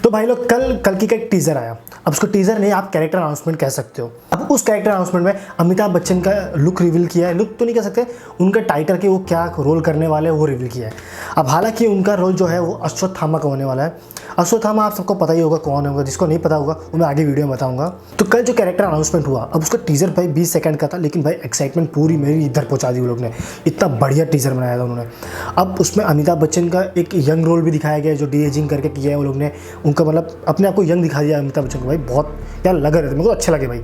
तो भाई लोग कल की का एक टीज़र आया। अब उसको टीज़र नहीं, आप कैरेक्टर अनाउंसमेंट कह सकते हो। अब उस कैरेक्टर अनाउंसमेंट में अमिताभ बच्चन का लुक रिवील किया है। लुक तो नहीं कह सकते, उनका टाइटल के वो क्या रोल करने वाले हैं वो रिवील किया है। अब हालांकि उनका रोल जो है वो अश्वत्थामा का होने वाला है। अश्वत्थामा आप सबको पता ही होगा कौन होगा, जिसको नहीं पता होगा वो मैं आगे वीडियो में बताऊंगा। तो कल जो कैरेक्टर अनाउंसमेंट हुआ, अब उसका टीज़र भाई 20 सेकंड का था, लेकिन भाई एक्साइटमेंट पूरी मेरी इधर पहुंचा दी वो लोग ने। इतना बढ़िया टीज़र बनाया था उन्होंने। अब उसमें अमिताभ बच्चन का एक यंग रोल भी दिखाया गया है, जो डी एजिंग करके किया है वो लोग ने। उनका मतलब अपने आप को यंग दिखा दिया अमिताभ बच्चन को। भाई बहुत यार लग रहे थे, मेरे को अच्छे लगे भाई।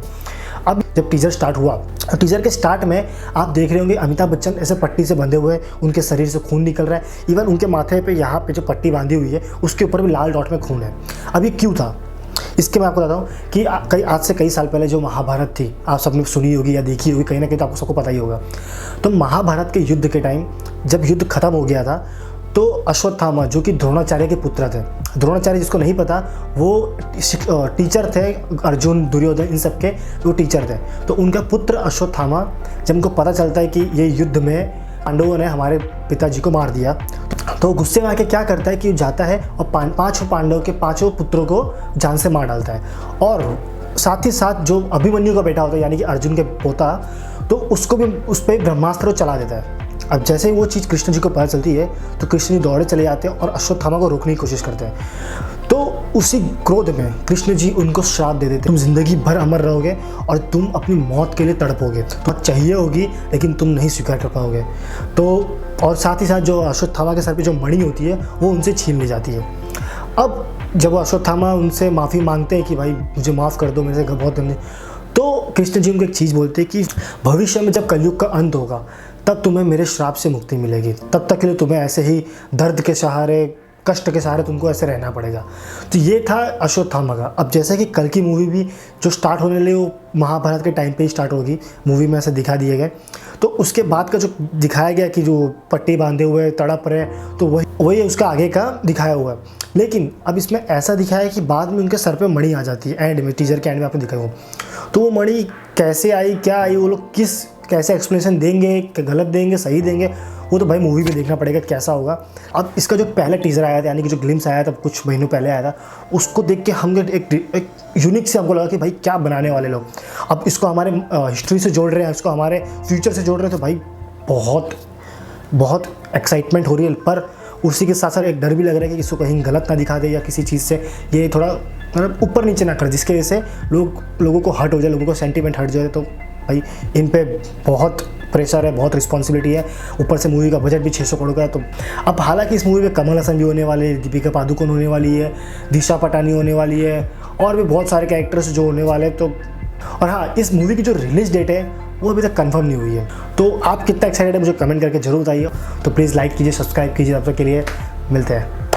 अब जब टीज़र स्टार्ट हुआ, टीज़र के स्टार्ट में आप देख रहे होंगे अमिताभ बच्चन ऐसे पट्टी से बंधे हुए हैं, उनके शरीर से खून निकल रहा है। इवन उनके माथे पे यहाँ पे जो पट्टी बांधी हुई है उसके ऊपर भी लाल डॉट में खून है। अब ये क्यों था, इसके मैं आपको बताता हूँ कि आज से कई साल पहले जो महाभारत थी, आप सबने सुनी होगी या देखी होगी, कहीं ना कहीं तो आपको सबको पता ही होगा। तो महाभारत के युद्ध के टाइम जब युद्ध खत्म हो गया था, तो अश्वत्थामा जो कि द्रोणाचार्य के पुत्र थे, द्रोणाचार्य जिसको नहीं पता वो टीचर थे, अर्जुन दुर्योधन इन सब के वो टीचर थे। तो उनका पुत्र अश्वत्थामा, जब उनको पता चलता है कि ये युद्ध में पांडवों ने हमारे पिताजी को मार दिया, तो गुस्से में आके क्या करता है कि जाता है और पांचों पांडवों के पांचों पुत्रों को जान से मार डालता है। और साथ ही साथ जो अभिमन्यु का बेटा होता है यानी कि अर्जुन के पोता, तो उसको भी उस पर ब्रह्मास्त्र चला देता है। अब जैसे ही वो चीज़ कृष्ण जी को पता चलती है तो कृष्ण जी दौड़े चले जाते हैं और अश्वत्थामा को रोकने की कोशिश करते हैं। तो उसी क्रोध में कृष्ण जी उनको श्राप दे देते, तुम जिंदगी भर अमर रहोगे और तुम अपनी मौत के लिए तड़पोगे। तो चाहिए होगी लेकिन तुम नहीं स्वीकार कर पाओगे। तो और साथ ही साथ जो अश्वत्थामा के सर पे जो मणि होती है वो उनसे छीन ली जाती है। अब जब अश्वत्थामा उनसे माफ़ी मांगते हैं कि भाई मुझे माफ़ कर दो, मेरे से बहुत गंदे, तो कृष्ण जी उनको एक चीज़ बोलते हैं कि भविष्य में जब कलयुग का अंत होगा तब तुम्हें मेरे श्राप से मुक्ति मिलेगी। तब तक के लिए तुम्हें ऐसे ही दर्द के सहारे, कष्ट के सहारे तुमको ऐसे रहना पड़ेगा। तो ये था अश्वत्थामा का। अब जैसे कि कल की मूवी भी जो स्टार्ट होने लगी वो महाभारत के टाइम पे ही स्टार्ट होगी, मूवी में ऐसे दिखा दिए गए। तो उसके बाद का जो दिखाया गया कि जो पट्टी बांधे हुए तड़प रहे, तो वही उसका आगे का दिखाया हुआ है। लेकिन अब इसमें ऐसा दिखाया है कि बाद में उनके सर पे मणि आ जाती है, एंड में टीजर के एंड में आपको दिखाया हो। तो वो मणि कैसे आई, क्या आई, वो लोग कैसे एक्सप्लेनेशन देंगे, गलत देंगे, सही देंगे, वो तो भाई मूवी में देखना पड़ेगा कैसा होगा। अब इसका जो पहला टीज़र आया था, यानी कि जो ग्लिम्स आया था कुछ महीनों पहले आया था, उसको देख के हम एक यूनिक से हमको लगा कि भाई क्या बनाने वाले लोग। अब इसको हमारे हिस्ट्री से जोड़ रहे हैं, इसको हमारे फ्यूचर से जोड़ रहे हैं, तो भाई बहुत एक्साइटमेंट हो रही है। पर उसी के साथ साथ एक डर भी लग रहा है कि इसको कहीं गलत ना दिखा दे या किसी चीज़ से ये थोड़ा मतलब ऊपर नीचे ना कर, जिसकी वजह से लोगों को हर्ट हो जाए, लोगों को सेंटीमेंट हट जाए। तो भाई इन पे बहुत प्रेशर है, बहुत रिस्पॉन्सिबिलिटी है। ऊपर से मूवी का बजट भी 600 करोड़ का है। तो अब हालांकि इस मूवी में कमल हसन भी होने वाले, दीपिका पादुकोण होने वाली है, दिशा पटानी होने वाली है, और भी बहुत सारे कैरेक्टर्स जो होने वाले हैं। तो और हाँ, इस मूवी की जो रिलीज डेट है वो अभी तक कंफर्म नहीं हुई है। तो आप कितना एक्साइटेड है मुझे कमेंट करके जरूर बताइए। तो प्लीज़ लाइक कीजिए, सब्सक्राइब कीजिए। तब तक के लिए मिलते हैं।